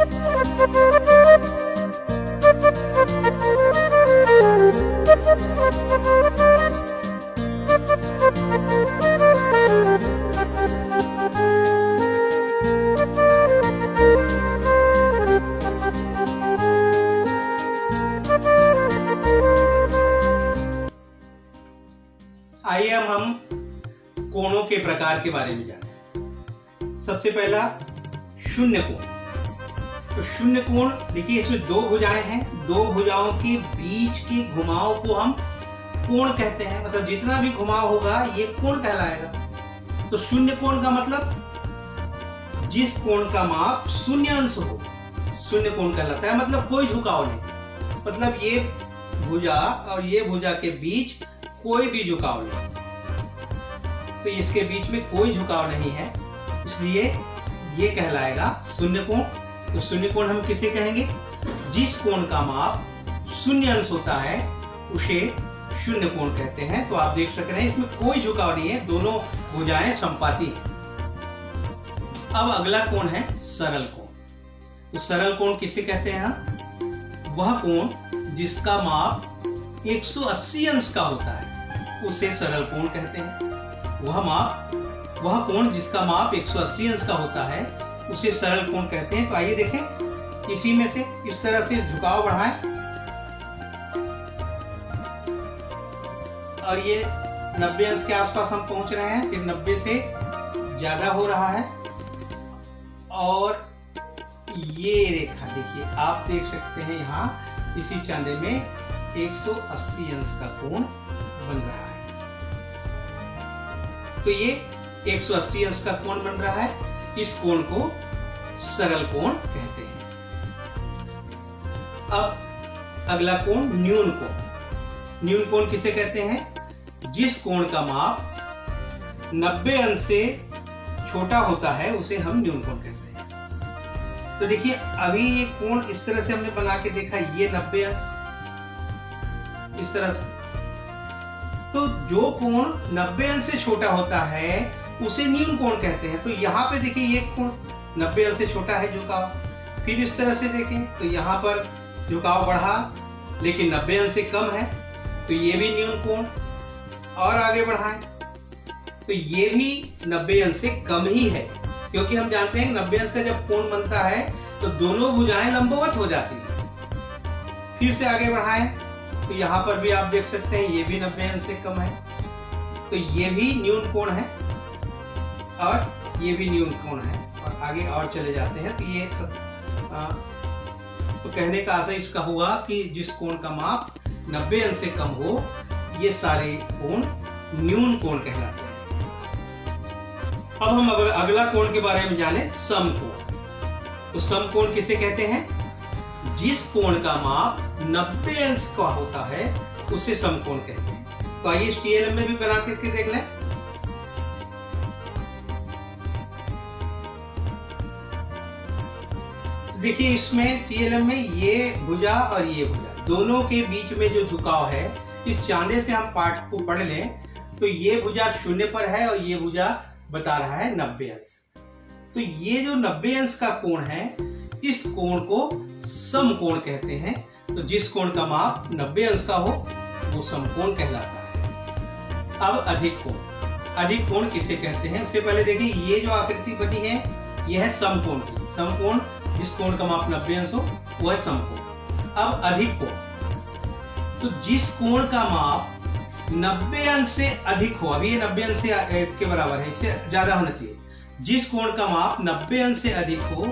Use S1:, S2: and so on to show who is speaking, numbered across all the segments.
S1: आइए अब हम कोणों के प्रकार के बारे में जानें। सबसे पहला शून्य कोण। तो शून्य कोण देखिए, इसमें दो भुजाएं हैं, दो भुजाओं के बीच के घुमाव को हम कोण कहते हैं। मतलब जितना भी घुमाव होगा ये कोण कहलाएगा। तो शून्य कोण का मतलब जिस कोण का माप शून्य अंश हो, शून्य कोण कहलाता है। मतलब कोई झुकाव नहीं, मतलब ये भुजा और ये भुजा के बीच कोई भी झुकाव नहीं, तो इसके बीच में कोई झुकाव नहीं है, इसलिए ये कहलाएगा शून्य कोण। तो शून्य कोण हम किसे कहेंगे? जिस कोण का माप शून्य अंश होता है उसे शून्य कोण कहते हैं। तो आप देख सकते हैं इसमें कोई झुकाव नहीं है, दोनों भुजाएं समपाती हैं। अब अगला कोण है सरल कोण। तो सरल कोण किसे कहते हैं हम? वह कोण जिसका माप 180 अंश का होता है उसे सरल कोण कहते हैं। वह कोण जिसका माप 180 अंश का होता है उसे सरल कोण कहते हैं। तो आइए देखें, इसी में से इस तरह से झुकाव बढ़ाएं और ये 90 अंश के आसपास हम पहुंच रहे हैं, फिर 90 से ज्यादा हो रहा है और ये रेखा देखिए, आप देख सकते हैं यहाँ इसी चांदे में 180 अंश का कोण बन रहा है। तो ये 180 अंश का कोण बन रहा है, इस कोण को सरल कोण कहते हैं। अब अगला कोण न्यून कोण। न्यून कोण किसे कहते हैं? जिस कोण का माप 90 अंश से छोटा होता है उसे हम न्यून कोण कहते हैं। तो देखिए, अभी ये कोण इस तरह से हमने बना के देखा, ये 90 अंश इस तरह से। तो जो कोण 90 अंश से छोटा होता है उसे न्यून कोण कहते हैं। तो यहाँ पे देखिए, ये कोण 90 अंश से छोटा है झुकाव। फिर इस तरह से देखें तो यहाँ पर झुकाव बढ़ा लेकिन 90 अंश से कम है, तो ये भी न्यून कोण। और आगे बढ़ाएं तो ये भी 90 अंश से कम ही है, क्योंकि हम जानते हैं 90 अंश का जब कोण बनता है तो दोनों भुजाएं लंबवत हो जाती हैं। फिर से आगे बढ़ाएं तो यहाँ पर भी आप देख सकते हैं ये भी 90 अंश से कम है, तो ये भी न्यून कोण है और ये भी न्यून कोण है। और आगे और चले जाते हैं तो ये सब तो कहने का आशय इसका हुआ कि जिस कोण का माप 90 अंश से कम हो ये सारे कोण न्यून कोण कहलाते हैं। अब हम अगला कोण के बारे में जाने, समकोण। तो समकोण किसे कहते हैं? जिस कोण का माप 90 अंश का होता है उसे समकोण कहते हैं। तो आइए इस टीएलएम में भी बना करके देख लें। देखिए, इसमें टीएलएम में ये भुजा और ये भुजा दोनों के बीच में जो झुकाव है, इस चांदे से हम पाठ को पढ़ लें तो ये भुजा 0 पर है और ये भुजा बता रहा है 90 अंश। तो ये जो 90 अंश का कोण है इस कोण को समकोण कहते हैं। तो जिस कोण का माप 90 अंश का हो वो समकोण कहलाता है। अब अधिक कोण। अधिक कोण किसे कहते हैं? उससे पहले देखिए, ये जो आकृति बनी है यह है समकोण की। समकोण जिस कोण का माप 90 अंश हो वो है समकोण। अब अधिक कोण, तो जिस कोण का माप 90 अंश से अधिक हो, अभी ये 90 अंश के बराबर है, इससे ज्यादा होना चाहिए। जिस कोण का माप 90 अंश से अधिक हो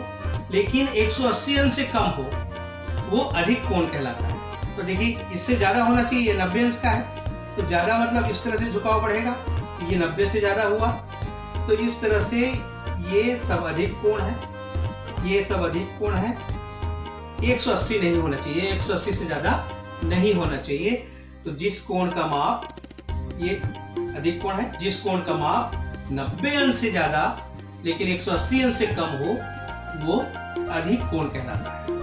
S1: लेकिन 180 अंश से कम हो वो अधिक कोण कहलाता है। तो देखिए, इससे ज्यादा होना चाहिए, ये 90 अंश का है, तो ज्यादा मतलब इस तरह से झुकाव बढ़ेगा, ये 90 से ज्यादा हुआ, तो इस तरह से ये सब अधिक कोण है, ये सब अधिक कोण है। 180 नहीं होना चाहिए, 180 से ज्यादा नहीं होना चाहिए। तो जिस कोण का माप, ये अधिक कोण है, जिस कोण का माप 90 अंश से ज्यादा लेकिन 180 अंश से कम हो वो अधिक कोण कहलाता है।